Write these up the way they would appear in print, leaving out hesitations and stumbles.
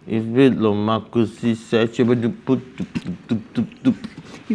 If it lo makusi said you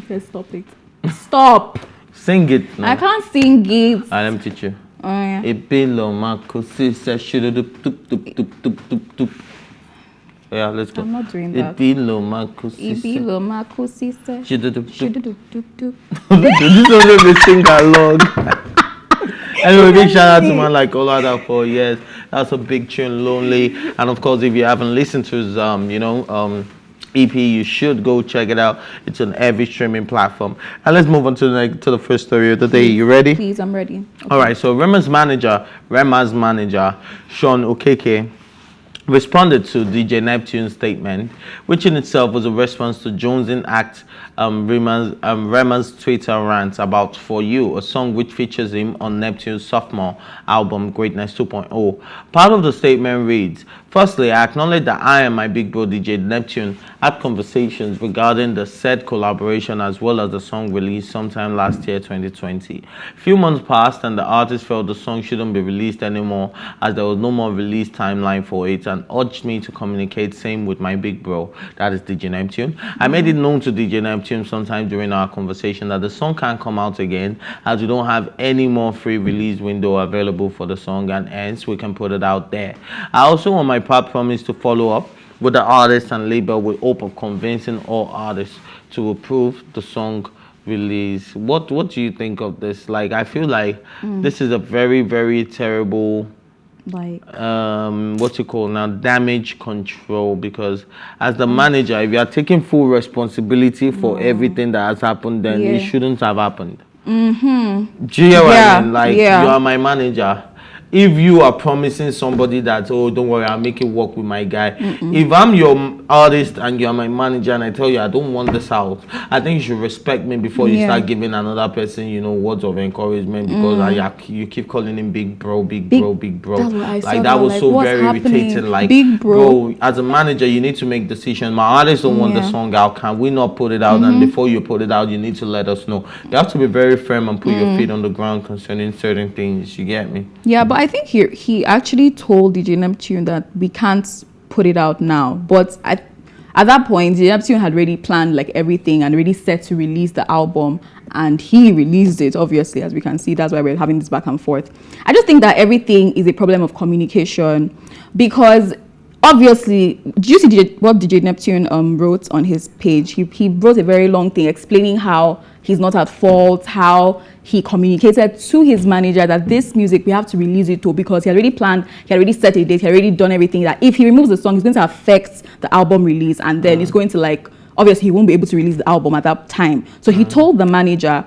first stop it. Stop. Sing it. No? I can't sing it. Let me teach you. Oh yeah. Yeah, let's go. I'm not doing that. This is the sing along. Anyway, big shout out to man like Olada for yes. That's a big tune, Lonely. And of course, if you haven't listened to his EP, you should go check it out. It's on every streaming platform. And let's move on to the first story of the day. You ready? Please, I'm ready. Okay. All right. So Rema's manager, Sean Okeke, responded to DJ Neptune's statement, which in itself was a response to Jones's act, Rema's Twitter rant about For You, a song which features him on Neptune's sophomore album Greatness 2.0. Part of the statement reads, "Firstly, I acknowledge that I and my big bro DJ Neptune had conversations regarding the said collaboration as well as the song released sometime last year, 2020. Few months passed and the artist felt the song shouldn't be released anymore as there was no more release timeline for it and urged me to communicate same with my big bro, that is DJ Neptune. I made it known to DJ Neptune sometime during our conversation that the song can't come out again as we don't have any more free release window available for the song and hence we can put it out there. I also on my part promised to follow up with the artist and label with hope of convincing all artists to approve the song release." What do you think of this? Like, I feel like this is a very, very terrible damage control, because as the manager, if you are taking full responsibility for everything that has happened, then it shouldn't have happened. Do you hear what I mean? Like, you are my manager. If you are promising somebody that, oh, don't worry, I'll make it work with my guy. If I'm your artist and you're my manager and I tell you I don't want this out, I think you should respect me before you start giving another person, words of encouragement, because you keep calling him big bro. Like, that was so very irritating. Like, big bro, as a manager, you need to make decisions. My artists don't want the song out. Can we not put it out? And before you put it out, you need to let us know. You have to be very firm and put your feet on the ground concerning certain things. You get me? Yeah, but I think he actually told DJ Neptune that we can't put it out now. But at that point, DJ Neptune had already planned like everything and already set to release the album. And he released it, obviously, as we can see. That's why we're having this back and forth. I just think that everything is a problem of communication, because obviously, did you see what DJ Neptune wrote on his page? He wrote a very long thing explaining how he's not at fault, how he communicated to his manager that this music, we have to release it too, because he already planned, he already set a date, he already done everything, that if he removes the song, it's going to affect the album release, and then it's going to, like, obviously he won't be able to release the album at that time. So he told the manager,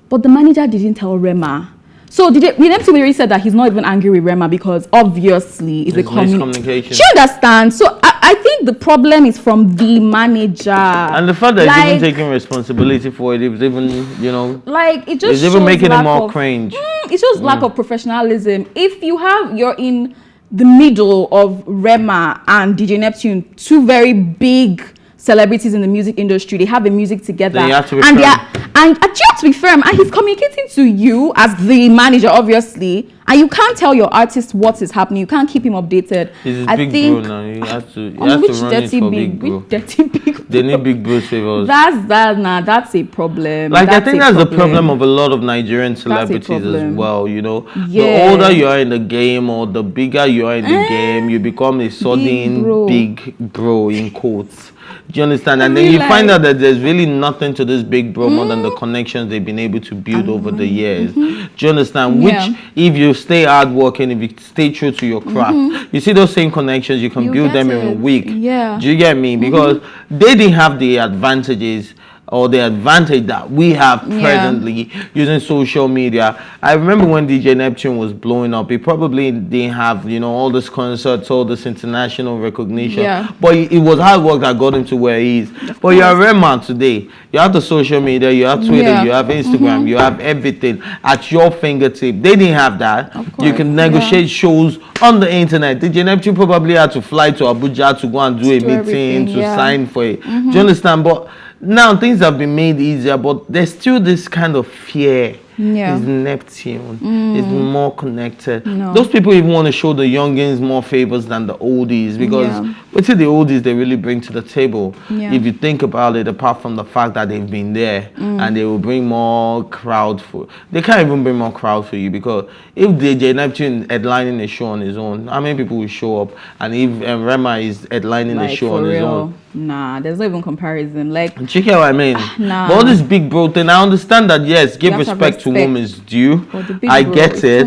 but the manager didn't tell Rema. So DJ Neptune already said that he's not even angry with Rema because obviously it's a communication. She understands. So I think the problem is from the manager. And the fact that he's even taking responsibility for it, it's even, like, it just it's even making it more cringe. It's just lack of professionalism. If you're in the middle of Rema and DJ Neptune, two very big celebrities in the music industry, they have the music together, then you have to be and firm. And you have to be firm, and he's communicating to you as the manager, obviously, and you can't tell your artist what is happening. You can't keep him updated. He's big bro now. You have to run it for big bro. Which dirty big bro? They need big bros favors. That's a problem. Like, I think that's the problem of a lot of Nigerian celebrities as well. The older you are in the game, or the bigger you are in the game, you become a sudden big bro in quotes. Do you understand? And then you find out that there's really nothing to this big bro more than the connections they've been able to build over the years. Do you understand? Which, if you stay hardworking, if you stay true to your craft, you see those same connections, you can build them in a week. Yeah. Do you get me? Because they didn't have the advantages or the advantage that we have presently using social media. I remember when DJ Neptune was blowing up, he probably didn't have, all this concerts, all this international recognition. Yeah. But it was hard work that got him to where he is. But you are Rema today. You have the social media, you have Twitter, you have Instagram, you have everything at your fingertip. They didn't have that. You can negotiate shows on the internet. DJ Neptune probably had to fly to Abuja to go and do a meeting, to sign for it. Do you understand? But now things have been made easier, but there's still this kind of fear Yeah. It's Neptune. It's more connected. No. Those people even want to show the youngins more favors than the oldies because what's the oldies they really bring to the table? Yeah. If you think about it, apart from the fact that they've been there and they will bring more crowd for, they can't even bring more crowd for you because if DJ Neptune headlining a show on his own, how many people will show up? And if Rema is headlining a show on his own, nah, there's no even comparison. Like, check out what I mean. Nah. But all this big bro thing, I understand that yes, give respect to women's due. I get it,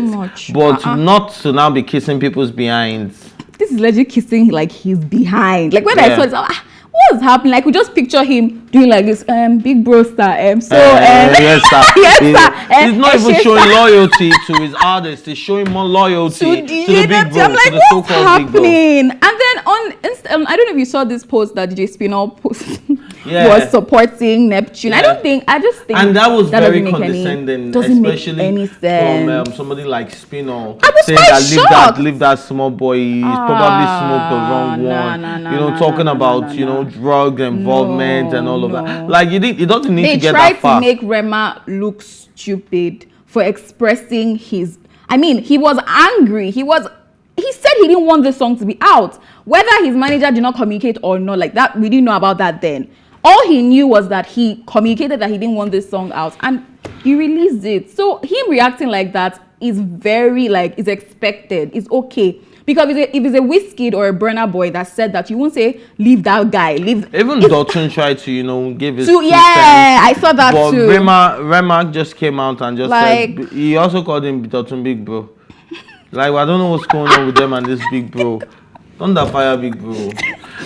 but not to now be kissing people's behinds. This is legit kissing like his behind. Like when I saw it, what's happening? Like we just picture him doing like this, big bro star. Yes, sir. Yes, sir. He's not even showing loyalty to his artist. He's showing more loyalty to the big bro, I'm like, to the what's so-called big bro. happening? And then on Insta, I don't know if you saw this post that DJ Spinall posted. Yeah. Was supporting Neptune. Yeah. I just think and that was very doesn't condescending, doesn't especially make any sense. from somebody like Spinall saying that leave that small boy. He's probably smoked the wrong one. Talking about drug involvement and all of that. Like it doesn't need to get that far. They tried to make Rema look stupid for expressing his. I mean, he was angry. He said he didn't want this song to be out. Whether his manager did not communicate or not, like that, we didn't know about that then. All he knew was that he communicated that he didn't want this song out and he released it. So him reacting like that is very is expected. It's okay. Because if it's a Wizkid or a Burna Boy that said that, you won't say, leave that guy. Even Dotun tried to, give his I saw that but too. Rema just came out and just said, he also called him Dotun Big Bro. I don't know what's going on with them and this big bro. Thunder fire big bro.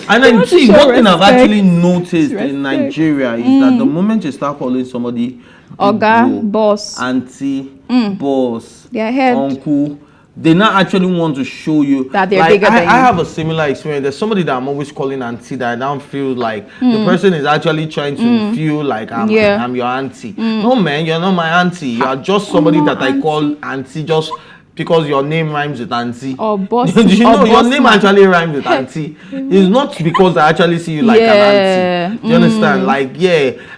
And then see, one thing I've actually noticed in Nigeria is that the moment you start calling somebody Oga, boss, auntie, boss, uncle, they not actually want to show you that they're bigger than you. I have a similar experience. There's somebody that I'm always calling auntie that I don't feel like the person is actually trying to feel like I'm your auntie. No man, you're not my auntie. You are just somebody that I call auntie just because your name rhymes with auntie. Or boss. Your name actually rhymes with auntie. It's not because I actually see you like an auntie. Do you understand?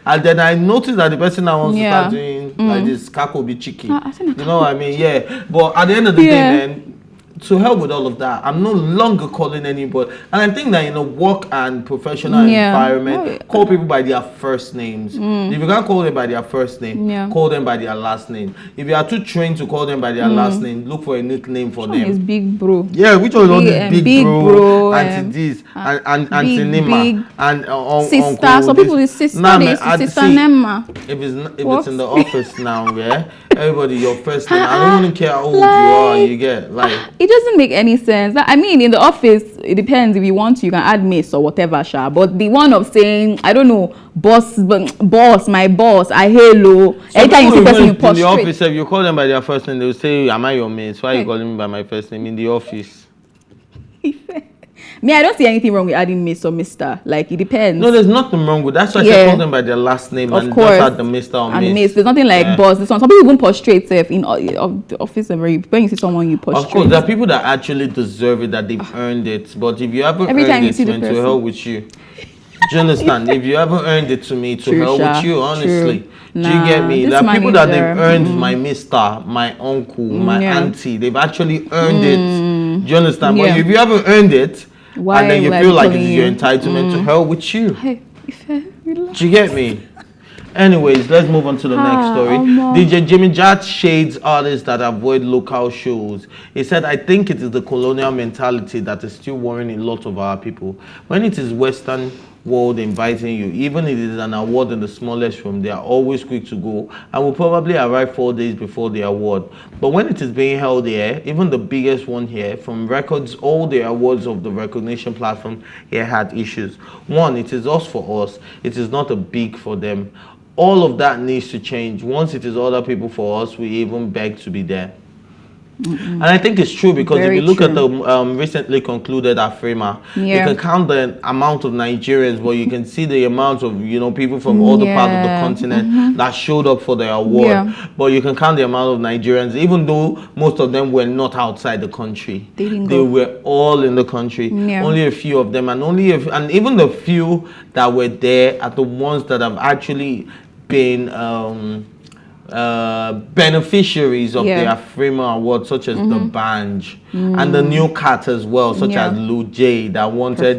And then I noticed that the person that wants to start doing like this kako be cheeky. You know what I mean? Yeah. But at the end of the day, man, to help with all of that, I'm no longer calling anybody. And I think that in a work and professional environment, call people by their first names. If you can't call them by their first name, call them by their last name. If you are too trained to call them by their last name, look for a nickname for them. Which one is Big Bro? Yeah, which one is all this big bro, Auntie this, and Auntie Nima, and sister. Uncle Some people is sister, sister Nema. If it's in the office now, everybody your first name. I don't even care how old you are. You get it doesn't make any sense. I mean, in the office, it depends. If you want to, you can add miss or whatever, sha. But the one of saying, I don't know, boss, my boss, I hello. Anytime you see person, you prostrate. In the office, if you call them by their first name, they will say, am I your mate? Why are you calling me by my first name in the office? Me, I don't see anything wrong with adding Miss or Mister. Like, it depends. No, there's nothing wrong with that. That's why I call them by their last name of and course. just add the Mr. or and Miss. There's nothing like boss. This one. Some people even prostrate in the office. When you see someone, you prostrate. Of course, there are people that actually deserve it, that they've earned it. But if you haven't earned it, then to hell with you. Do you understand? If you haven't earned it to me, to hell with you, honestly. Do you get me? There are people that they've earned my Mr., my uncle, my auntie. They've actually earned it. Do you understand? But if you haven't earned it, and then you feel like it's your entitlement, to hell with you. Hey, do you get me? Anyways, let's move on to the next story. DJ Jimmy Jatt shades artists that avoid local shows. He said, I think it is the colonial mentality that is still worrying a lot of our people. When it is Western world inviting you, even if it is an award in the smallest room, they are always quick to go and will probably arrive 4 days before the award. But when it is being held here, even the biggest one here, from records, all the awards of the recognition platform here had issues. One, it is us for us. It is not a big for them. All of that needs to change. Once it is other people for us, we even beg to be there. And I think it's true because if you look at the recently concluded Rema, you can count the amount of Nigerians, but you can see the amount of people from all the parts of the continent that showed up for the award. But you can count the amount of Nigerians, even though most of them were not outside the country. They were all in the country. Only a few of them, and even the few that were there are the ones that have actually been beneficiaries of the Afrima Award, such as the Banj and the new cat as well, such as Lou J, that wanted,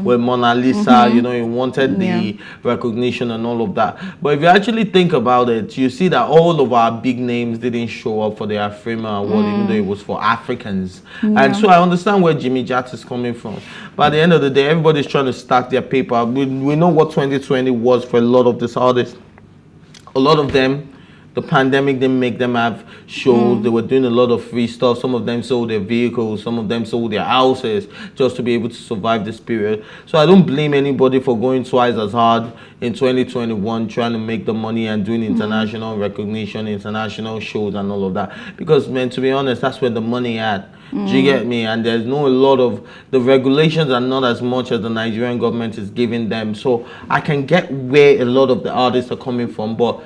with Mona Lisa, he wanted the recognition and all of that. But if you actually think about it, you see that all of our big names didn't show up for the Afrima Award, even though it was for Africans. And so I understand where Jimmy Jatt is coming from. But at the end of the day, everybody's trying to stack their paper. We know what 2020 was for a lot of these artists. A lot of them, the pandemic didn't make them have shows. They were doing a lot of free stuff. Some of them sold their vehicles. Some of them sold their houses just to be able to survive this period. So I don't blame anybody for going twice as hard in 2021 trying to make the money and doing international recognition, international shows and all of that. Because, man, to be honest, that's where the money at. Do you get me? And there's no a lot of, the regulations are not as much as the Nigerian government is giving them. So I can get where a lot of the artists are coming from, but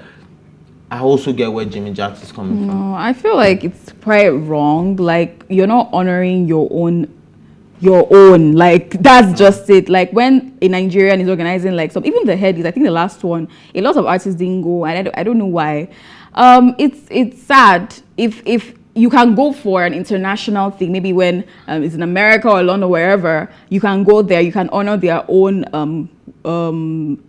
I also get where Jimmy Jatt is coming from. I feel like it's quite wrong. Like, you're not honoring your own. Like, that's just it. Like, when a Nigerian is organizing, like, some, even the head is, I think the last one, a lot of artists didn't go, and I don't know why. It's sad if you can go for an international thing, maybe when it's in America or London, wherever, you can go there, you can honor their own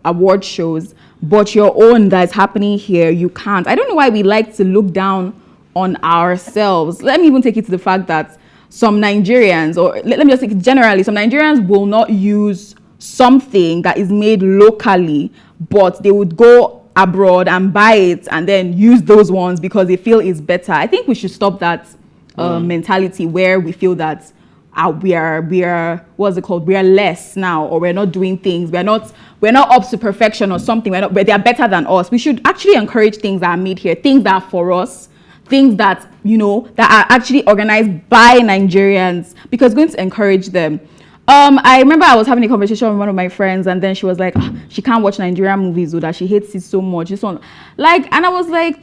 award shows, but your own that's happening here, you can't. I don't know why we like to look down on ourselves. Let me even take it to the fact that some Nigerians, or let me just say generally, some Nigerians will not use something that is made locally, but they would go abroad and buy it and then use those ones because they feel it's better. I think we should stop that mentality where we feel that we are what's it called? We are less now, or we're not doing things. We're not up to perfection or something. But they are better than us. We should actually encourage things that are made here, things that are for us, things that that are actually organized by Nigerians, because it's going to encourage them. I remember I was having a conversation with one of my friends, and then she was like, she can't watch Nigerian movies, or that she hates it so much. This one, like, and I was like,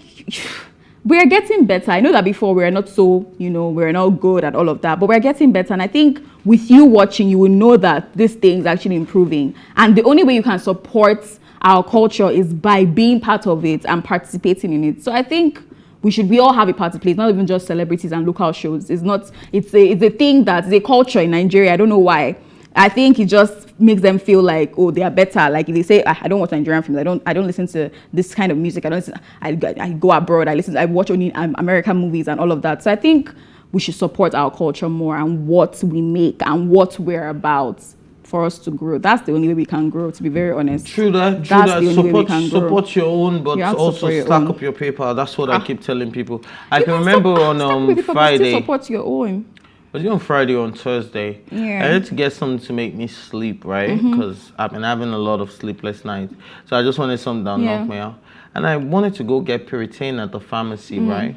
we're getting better. I know that before we're not so, we're not good at all of that, but we're getting better. And I think with you watching, you will know that this thing is actually improving. And the only way you can support our culture is by being part of it and participating in it. So I think we all have a part to play. It's not even just celebrities and local shows. It's a thing that's a culture in Nigeria. I don't know why. I think it just makes them feel like, oh, they are better. Like if they say, I don't watch Nigerian films, I don't listen to this kind of music. I go abroad, I watch only American movies and all of that. So I think we should support our culture more and what we make and what we're about for us to grow. That's the only way we can grow, to be very honest. True that. Support your own, but also stack up your paper. That's what I keep telling people. I can remember on Friday. Support your own. Was it on Friday or on Thursday? Yeah. I had to get something to make me sleep, right? Because I've been having a lot of sleepless nights. So I just wanted something that knocked me out. And I wanted to go get Puritan at the pharmacy, right?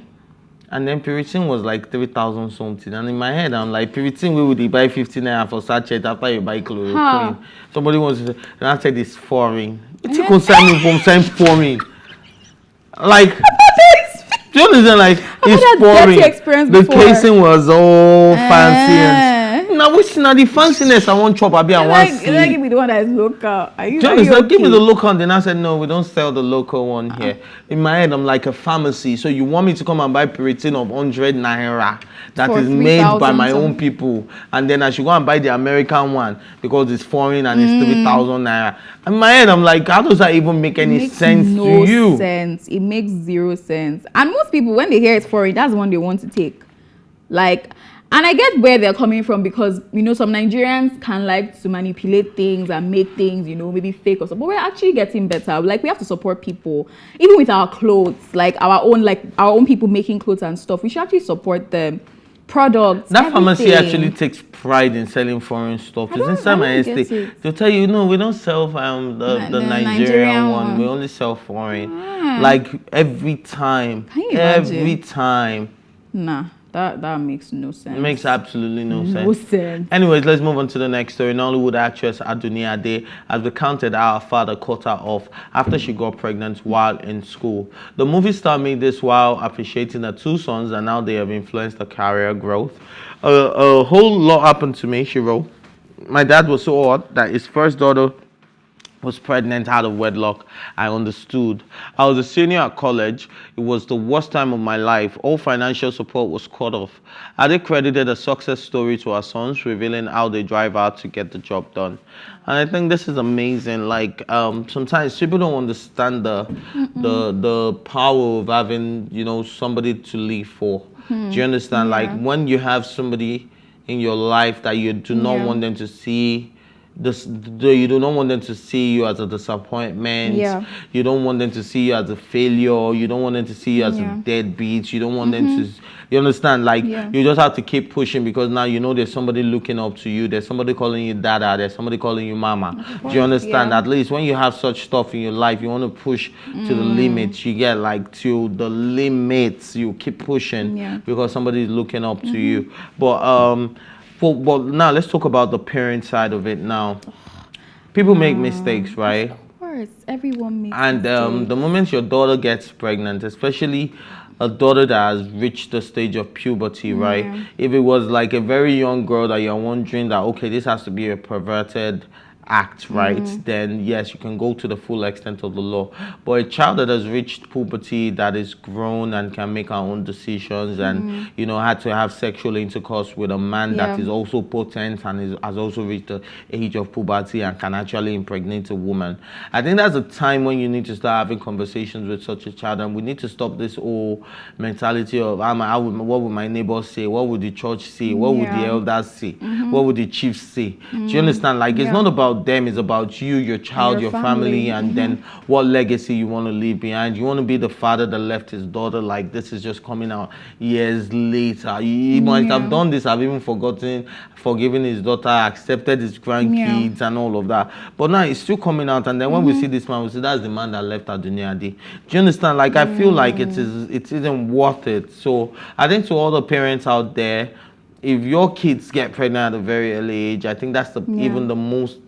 And then Puritan was like 3,000 something. And in my head, I'm like, Puritan, where would you buy 15 naira for sachet after you buy chloroquine? Somebody wants to say, and I said, it's foreign. It's concern me from saying foreign. Like, do you understand? Like, it's boring. The casing was all fancy and now which now the fanciness I want chop abi I want see. Like give me the one that is local. Are you okay? Give me the local, and then I said no, we don't sell the local one here. In my head, I'm like a pharmacy, so you want me to come and buy Puritan of 100 naira that is made by my own people, and then I should go and buy the American one because it's foreign and it's 3,000 naira. In my head, I'm like, how does that even make any sense to you? It makes zero sense. And most people, when they hear it's foreign, that's the one they want to take. Like, and I get where they're coming from because, some Nigerians can like to manipulate things and make things, maybe fake or something. But we're actually getting better. Like, we have to support people, even with our clothes, like our own people making clothes and stuff. We should actually support them. Products. That pharmacy actually takes pride in selling foreign stuff. It's inside my estate. They'll tell you, no, we don't sell the Nigerian one. We only sell foreign. Like every time. Can you imagine? Every time. Nah. That makes no sense. It makes absolutely no sense. Anyways, let's move on to the next story. Nollywood actress Adunni Ade has recounted how her father cut her off after she got pregnant while in school. The movie star made this while appreciating her two sons, and now they have influenced her career growth. A whole lot happened to me, she wrote. My dad was so odd that his first daughter was pregnant out of wedlock. I understood. I was a senior at college. It was the worst time of my life. All financial support was cut off. Ade credited a success story to her sons, revealing how they drive out to get the job done. And I think this is amazing. Like sometimes people don't understand the power of having, you know, somebody to live for. Do you understand? Like when you have somebody in your life that you do not want them to see you do not want them to see you as a disappointment. You don't want them to see you as a failure. You don't want them to see you as a deadbeat. You don't want them to, you understand? Like you just have to keep pushing, because now you know there's somebody looking up to you. There's somebody calling you dada. There's somebody calling you mama. Do you understand? At least when you have such stuff in your life, you want to push to the limits. You get like to the limits. You keep pushing because somebody is looking up to you. But now let's talk about the parent side of it now. People make mistakes, right? Of course, everyone makes mistakes. And the moment your daughter gets pregnant, especially a daughter that has reached the stage of puberty, right? If it was like a very young girl that you're wondering that, okay, this has to be a perverted act, right? Then yes, you can go to the full extent of the law. But a child that has reached puberty, that is grown and can make her own decisions, and you know, had to have sexual intercourse with a man that is also potent and has also reached the age of puberty and can actually impregnate a woman, I think that's a time when you need to start having conversations with such a child. And we need to stop this whole mentality of what would my neighbors say, what would the church say, what would the elders say, what would the chiefs say. Do you understand? Like it's not about them, it's about you, your child, your family, and then what legacy you want to leave behind. You want to be the father that left his daughter like this is just coming out years later. He might have done this, I've even forgiven his daughter, accepted his grandkids and all of that. But now it's still coming out, and then when we see this man, we say that's the man that left Adunni Ade. Do you understand? Like I feel like it isn't worth it. So I think to all the parents out there, if your kids get pregnant at a very early age, I think that's even the most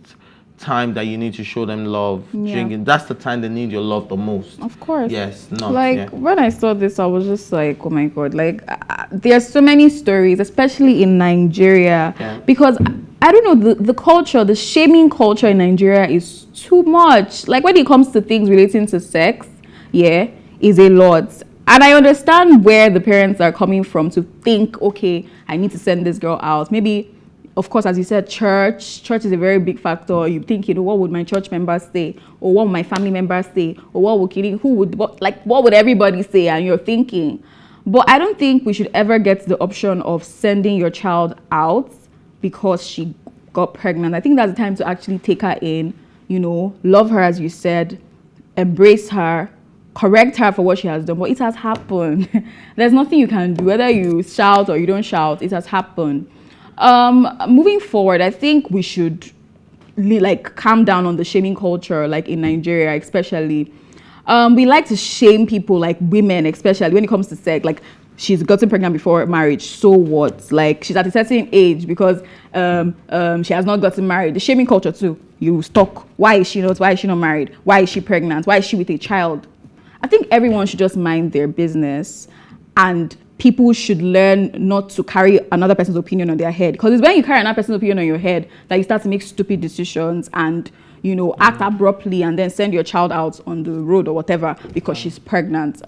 time that you need to show them love. That's the time they need your love the most. Of course. Yes. When I saw this, I was just like, oh my god, like there's so many stories, especially in Nigeria, because I don't know, the culture, the shaming culture in Nigeria is too much. Like when it comes to things relating to sex, is a lot. And I understand where the parents are coming from to think, okay, I need to send this girl out. Maybe, of course, as you said, church is a very big factor. You think, you know, what would my church members say? Or what would my family members say? Or what would everybody say? And you're thinking. But I don't think we should ever get the option of sending your child out because she got pregnant. I think that's the time to actually take her in, you know, love her, as you said, embrace her, correct her for what she has done. But it has happened. There's nothing you can do. Whether you shout or you don't shout, it has happened. Moving forward, I think we should like calm down on the shaming culture, like in Nigeria especially. We like to shame people, like women especially, when it comes to sex. Like she's gotten pregnant before marriage, so what? Like she's at a certain age because she has not gotten married. The shaming culture too. You stalk. Why is she not married? Why is she pregnant? Why is she with a child? I think everyone should just mind their business, and people should learn not to carry another person's opinion on their head. Because it's when you carry another person's opinion on your head that you start to make stupid decisions and, you know, act abruptly and then send your child out on the road or whatever because she's pregnant.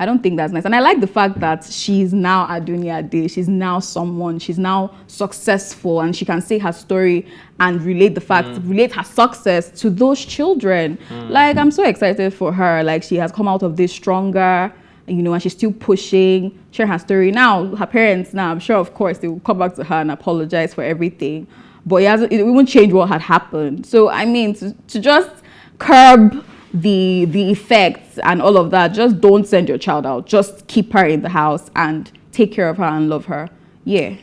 I don't think that's nice. And I like the fact that she's now Adunni Ade. She's now someone. She's now successful, and she can say her story and relate her success to those children. Like, I'm so excited for her. Like, she has come out of this stronger, you know, and she's still pushing, share her story. Now, her parents, I'm sure, of course, they will come back to her and apologize for everything. But it won't change what had happened. So, I mean, to just curb the effects and all of that, just don't send your child out. Just keep her in the house and take care of her and love her. Yeah.